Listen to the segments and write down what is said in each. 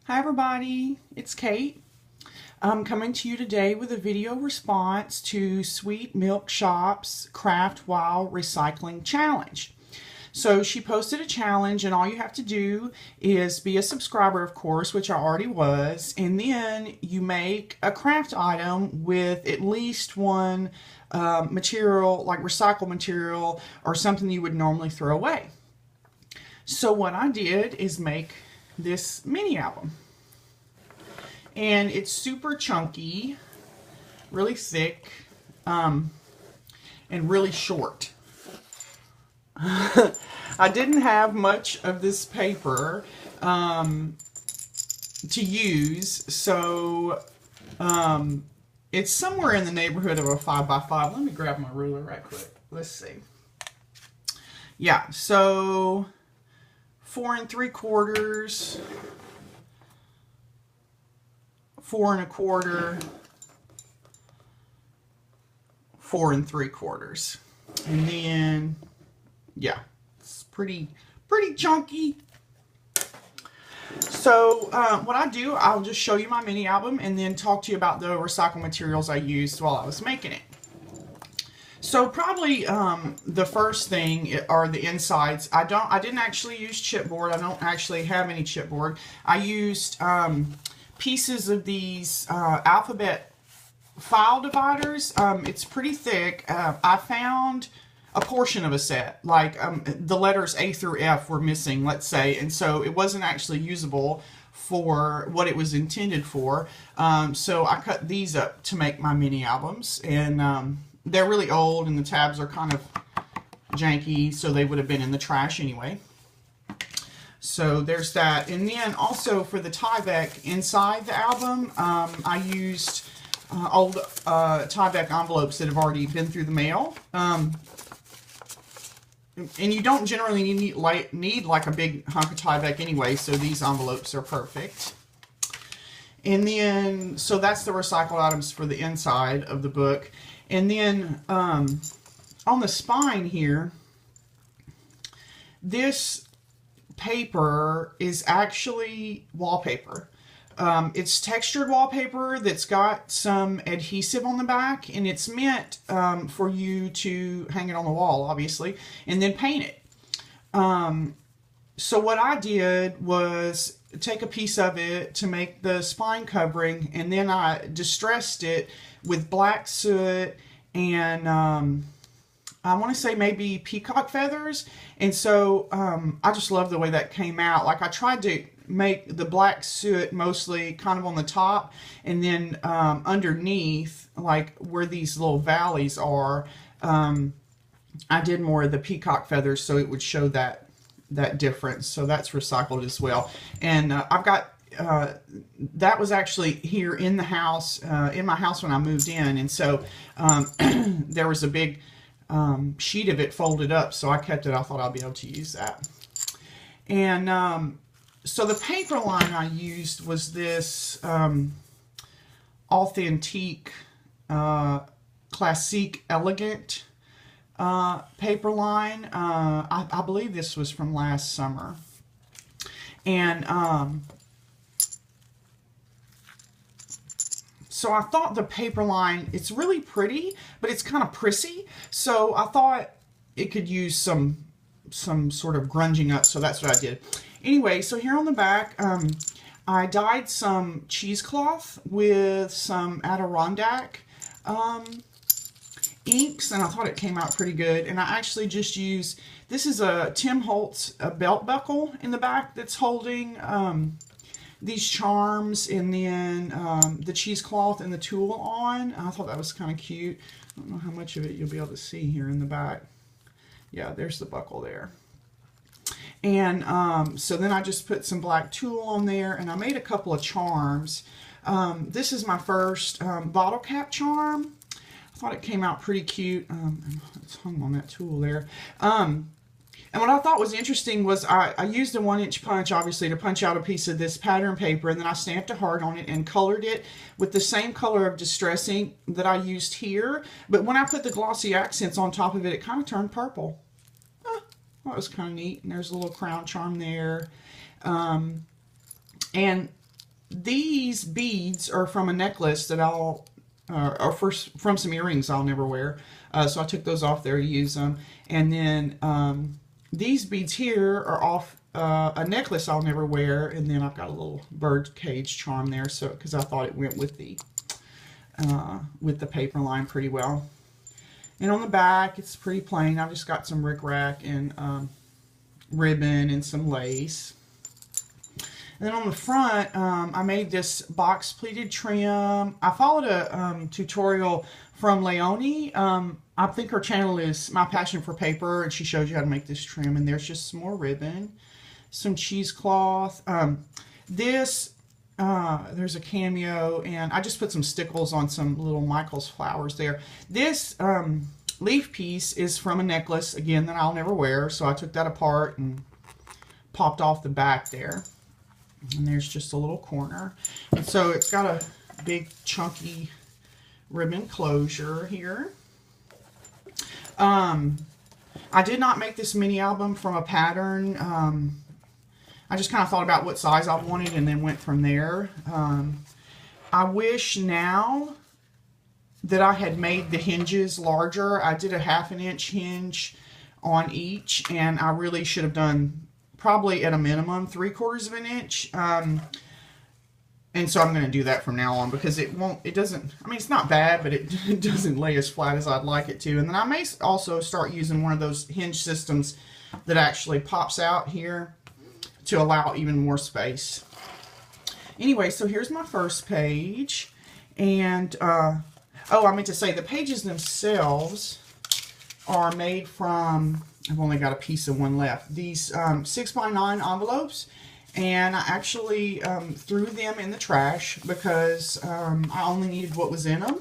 Hi everybody, it's Kate. I'm coming to you today with a video response to Sweet Milk Shop's Craft While Recycling Challenge. So she posted a challenge and all you have to do is be a subscriber, of course, which I already was, and then you make a craft item with at least one material, like recycled material or something you would normally throw away. So what I did is make this mini album. And it's super chunky, really thick, and really short. I didn't have much of this paper to use, so it's somewhere in the neighborhood of a 5x5. Let me grab my ruler right quick. Let's see. Yeah, so 4 3/4, 4 1/4, 4 3/4, and then yeah, it's pretty chunky. So what I do, I'll just show you my mini album and then talk to you about the recycled materials I used while I was making it. So probably the first thing are the insides. I didn't actually use chipboard. I don't actually have any chipboard. I used pieces of these alphabet file dividers. It's pretty thick. I found a portion of a set, like the letters A through F were missing, let's say, and so it wasn't actually usable for what it was intended for. So I cut these up to make my mini albums, and they're really old and the tabs are kind of janky, so they would have been in the trash anyway. So there's that. And then also for the Tyvek inside the album, I used old Tyvek envelopes that have already been through the mail. And you don't generally need like a big hunk of Tyvek anyway, so these envelopes are perfect. And then, so that's the recycled items for the inside of the book. And then on the spine here, this paper is actually wallpaper. It's textured wallpaper that's got some adhesive on the back, and it's meant for you to hang it on the wall, obviously, and then paint it. So what I did was take a piece of it to make the spine covering, and then I distressed it with black soot and I want to say maybe peacock feathers. And so I just love the way that came out. Like, I tried to make the black soot mostly kind of on the top, and then underneath, like where these little valleys are, I did more of the peacock feathers so it would show that difference. So that's recycled as well. And I've got that was actually here in the house, in my house when I moved in, and so there was a big sheet of it folded up, so I kept it. I thought I'd be able to use that. And so the paper line I used was this Authentique Classique Elegant paper line. I believe this was from last summer. And so I thought the paper line, it's really pretty, but it's kind of prissy. So I thought it could use some sort of grunging up, so that's what I did. Anyway, so here on the back, I dyed some cheesecloth with some Adirondack inks, and I thought it came out pretty good. And I actually just used, this is a Tim Holtz belt buckle in the back that's holding these charms, and then the cheesecloth and the tulle on. I thought that was kind of cute. I don't know how much of it you'll be able to see here in the back. Yeah, there's the buckle there. And so then I just put some black tulle on there, and I made a couple of charms. This is my first bottle cap charm. I thought it came out pretty cute. It's hung on that tulle there. And what I thought was interesting was I used a 1-inch punch, obviously, to punch out a piece of this pattern paper, and then I stamped a heart on it and colored it with the same color of distress ink that I used here. But when I put the glossy accents on top of it, it kind of turned purple. That was kind of neat. And there's a little crown charm there. And these beads are from a necklace that from some earrings I'll never wear. So I took those off there to use them. And then these beads here are off a necklace I'll never wear. And then I've got a little bird cage charm there, so because I thought it went with the paper line pretty well. And on the back, it's pretty plain. I've just got some rickrack and ribbon and some lace. And then on the front, I made this box pleated trim. I followed a tutorial from Leonie. I think her channel is My Passion for Paper, and she shows you how to make this trim. And there's just some more ribbon, some cheesecloth. There's a cameo, and I just put some stickles on some little Michael's flowers there. This leaf piece is from a necklace, again, that I'll never wear. So I took that apart and popped off the back there. And there's just a little corner. And so it's got a big chunky ribbon closure here. I did not make this mini album from a pattern. I just kind of thought about what size I wanted and then went from there. I wish now that I had made the hinges larger. I did a 1/2 inch hinge on each, and I really should have done probably at a minimum 3/4 inch. And so I'm going to do that from now on, because it doesn't, I mean, it's not bad, but it doesn't lay as flat as I'd like it to. And then I may also start using one of those hinge systems that actually pops out here to allow even more space. Anyway, so here's my first page. And, oh, I meant to say, the pages themselves are made from, I've only got a piece of one left, these 6x9 envelopes. And I actually threw them in the trash because I only needed what was in them.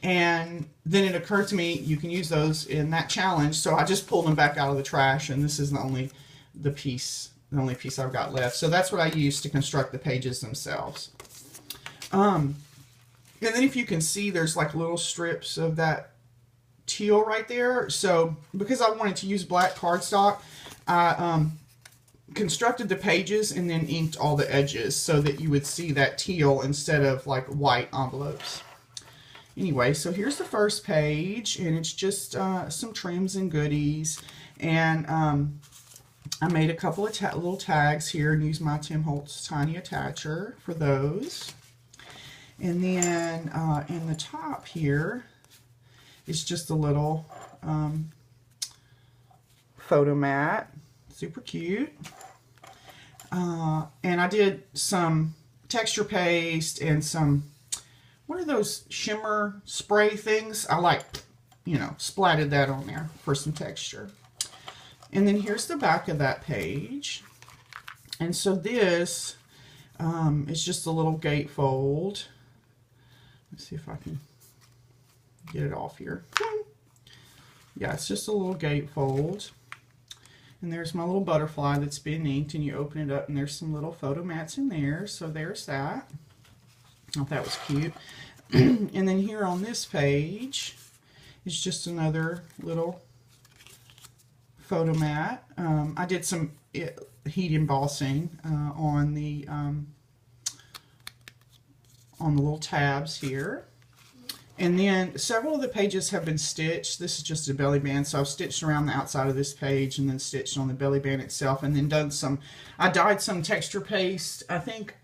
And then it occurred to me, you can use those in that challenge. So I just pulled them back out of the trash, and this is the only piece I've got left. So that's what I used to construct the pages themselves. And then if you can see, there's like little strips of that teal right there. So because I wanted to use black cardstock, I constructed the pages and then inked all the edges so that you would see that teal instead of like white envelopes. Anyway, so here's the first page, and it's just some trims and goodies. And I made a couple of little tags here and used my Tim Holtz Tiny Attacher for those. And then in the top here is just a little photo mat. Super cute. And I did some texture paste and some, what are those shimmer spray things? I like, you know, splatted that on there for some texture. And then here's the back of that page. And so this is just a little gatefold. Let's see if I can get it off here. Yeah, it's just a little gatefold. And there's my little butterfly that's been inked, and you open it up and there's some little photo mats in there. So there's that. I thought that was cute. And then here on this page is just another little photo mat. I did some heat embossing on the little tabs here. And then several of the pages have been stitched. This is just a belly band, so I've stitched around the outside of this page and then stitched on the belly band itself, and then done some, I dyed some texture paste. I think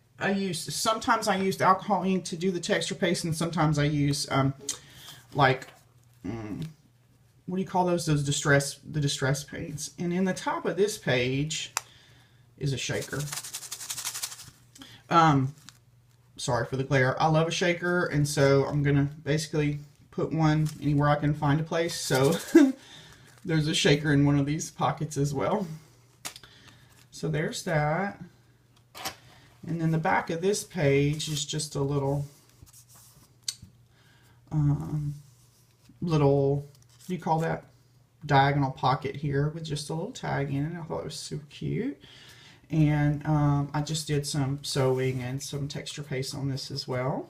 sometimes I used alcohol ink to do the texture paste, and sometimes I use what do you call those? The distress paints. And in the top of this page is a shaker. Sorry for the glare. I love a shaker, and so I'm going to basically put one anywhere I can find a place. So there's a shaker in one of these pockets as well. So there's that. And then the back of this page is just a little, what do you call that? Diagonal pocket here with just a little tag in it. I thought it was super cute. And I just did some sewing and some texture paste on this as well.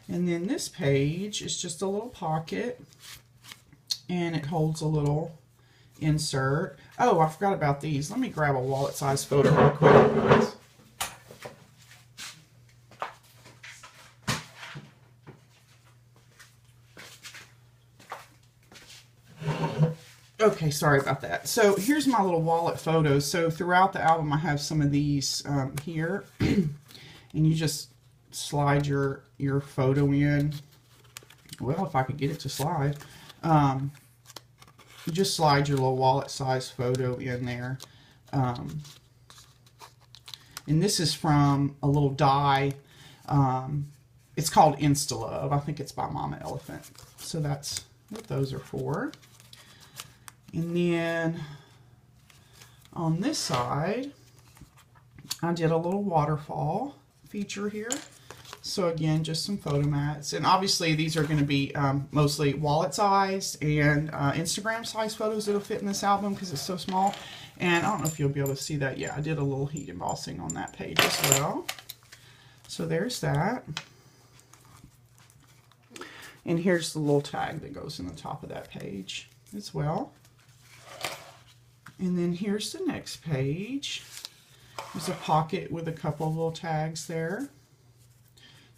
And then this page is just a little pocket, and it holds a little insert. Oh, I forgot about these. Let me grab a wallet size photo real quick. Okay, sorry about that. So here's my little wallet photos. So throughout the album, I have some of these here, and you just slide your photo in. Well, if I could get it to slide, you just slide your little wallet size photo in there. And this is from a little die. It's called Insta Love. I think it's by Mama Elephant. So that's what those are for. And then on this side, I did a little waterfall feature here. So again, just some photo mats. And obviously these are going to be mostly wallet size and Instagram size photos that'll fit in this album because it's so small. And I don't know if you'll be able to see that. Yeah, I did a little heat embossing on that page as well. So there's that. And here's the little tag that goes in the top of that page as well. And then here's the next page. There's a pocket with a couple of little tags there.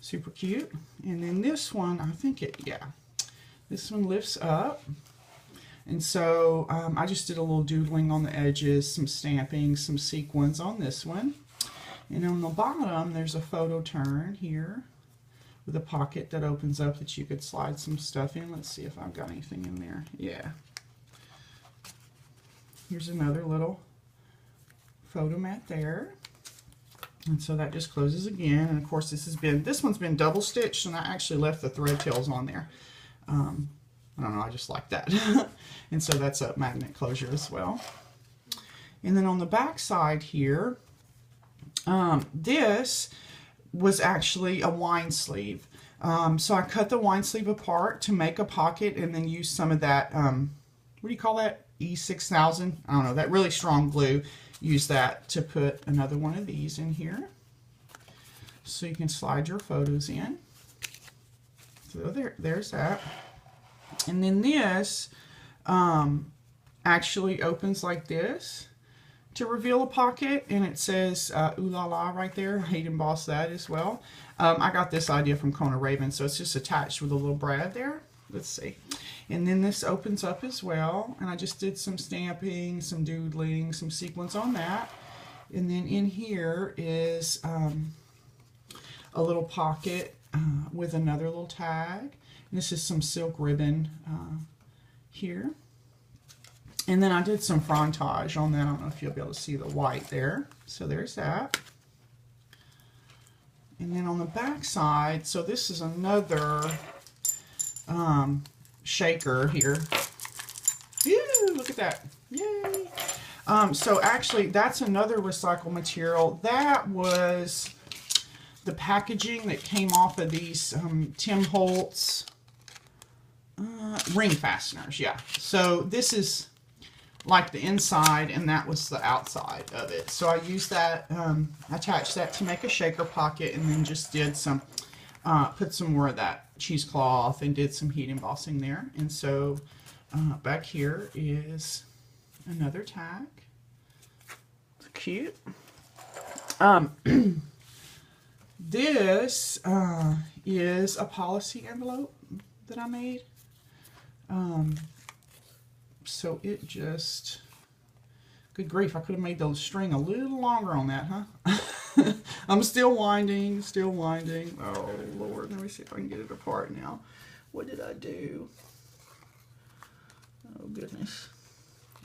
Super cute. And then this one, I think this one lifts up. And so I just did a little doodling on the edges, some stamping, some sequins on this one. And on the bottom, there's a photo turn here with a pocket that opens up that you could slide some stuff in. Let's see if I've got anything in there. Yeah. Here's another little photo mat there. And so that just closes again. And of course this one's been double stitched, and I actually left the thread tails on there. I don't know, I just like that. And so that's a magnet closure as well. And then on the back side here, this was actually a wine sleeve. So I cut the wine sleeve apart to make a pocket and then use some of that, what do you call that? E6000? I don't know, that really strong glue. Use that to put another one of these in here. So you can slide your photos in. So there's that. And then this actually opens like this to reveal a pocket, and it says ooh la la right there. I hate emboss that as well. I got this idea from Kona Raven, so it's just attached with a little brad there. Let's see. And then this opens up as well, and I just did some stamping, some doodling, some sequins on that. And then in here is a little pocket with another little tag. And this is some silk ribbon here. And then I did some frontage on that. I don't know if you'll be able to see the white there. So there's that. And then on the back side, so this is another shaker here. Ew, look at that. Yay. So actually, that's another recycled material. That was the packaging that came off of these Tim Holtz ring fasteners. Yeah. So this is like the inside, and that was the outside of it. So I used that, attached that to make a shaker pocket, and then just did some, put some more of that cheesecloth and did some heat embossing there. And so back here is another tag. It's cute. This is a policy envelope that I made. So it just, good grief, I could have made the string a little longer on that, huh? I'm still winding, still winding. Oh, Lord, let me see if I can get it apart now. What did I do? Oh, goodness.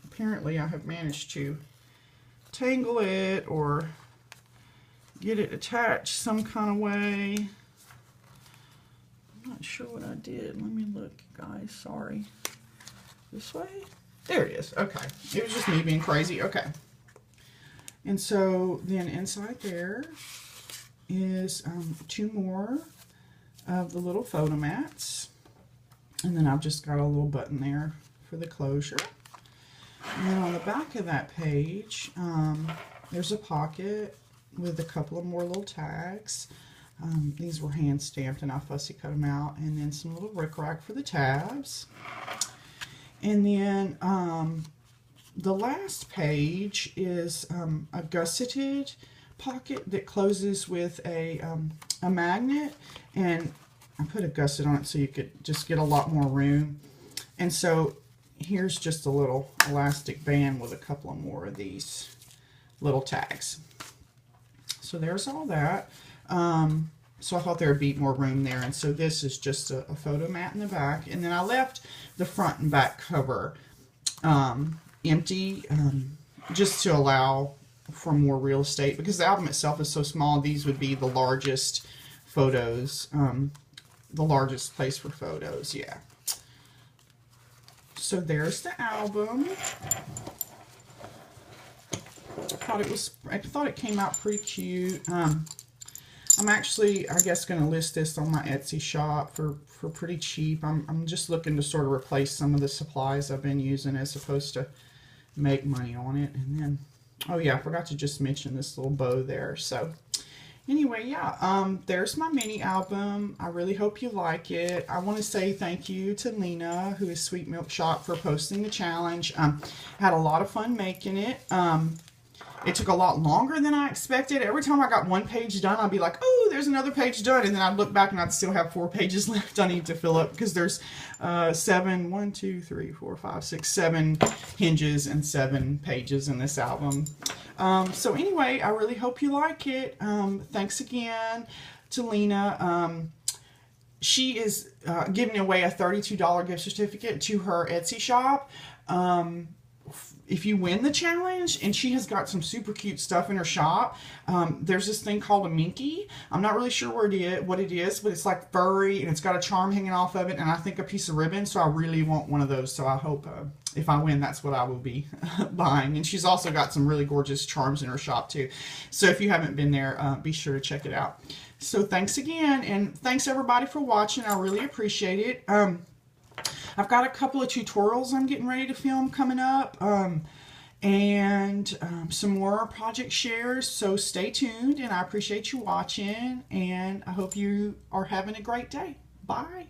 Apparently, I have managed to tangle it or get it attached some kind of way. I'm not sure what I did. Let me look, guys. Sorry. This way? There it is. Okay. It was just me being crazy. Okay. And so then inside there is 2 more of the little photo mats. And then I've just got a little button there for the closure. And then on the back of that page, there's a pocket with a couple of more little tags. These were hand stamped and I fussy cut them out. And then some little rickrack for the tabs. And then the last page is a gusseted pocket that closes with a magnet, and I put a gusset on it so you could just get a lot more room. And so here's just a little elastic band with a couple of more of these little tags. So there's all that. So I thought there would be more room there, and so this is just a photo mat in the back, and then I left the front and back cover empty, just to allow for more real estate, because the album itself is so small. These would be the largest photos, the largest place for photos. Yeah. So there's the album. I thought it came out pretty cute. I'm actually, I guess, going to list this on my Etsy shop for pretty cheap. I'm just looking to sort of replace some of the supplies I've been using as opposed to make money on it. And then, oh yeah, I forgot to just mention this little bow there. So anyway, yeah, there's my mini album. I really hope you like it. I want to say thank you to Lena, who is Sweet Milk Shop, for posting the challenge. Had a lot of fun making it. It took a lot longer than I expected. Every time I got one page done, I'd be like, oh, there's another page done. And then I'd look back and I'd still have 4 pages left I need to fill up, because there's 7 hinges and 7 pages in this album. So anyway, I really hope you like it. Thanks again to Lena. She is giving away a $32 gift certificate to her Etsy shop. If you win the challenge, and she has got some super cute stuff in her shop. There's this thing called a minky. I'm not really sure what it is, but it's like furry, and it's got a charm hanging off of it, and I think a piece of ribbon. So I really want one of those. So I hope if I win, that's what I will be buying. And she's also got some really gorgeous charms in her shop too. So if you haven't been there, be sure to check it out. So thanks again, and thanks everybody for watching. I really appreciate it. I've got a couple of tutorials I'm getting ready to film coming up, and some more project shares, so stay tuned, and I appreciate you watching, and I hope you are having a great day. Bye.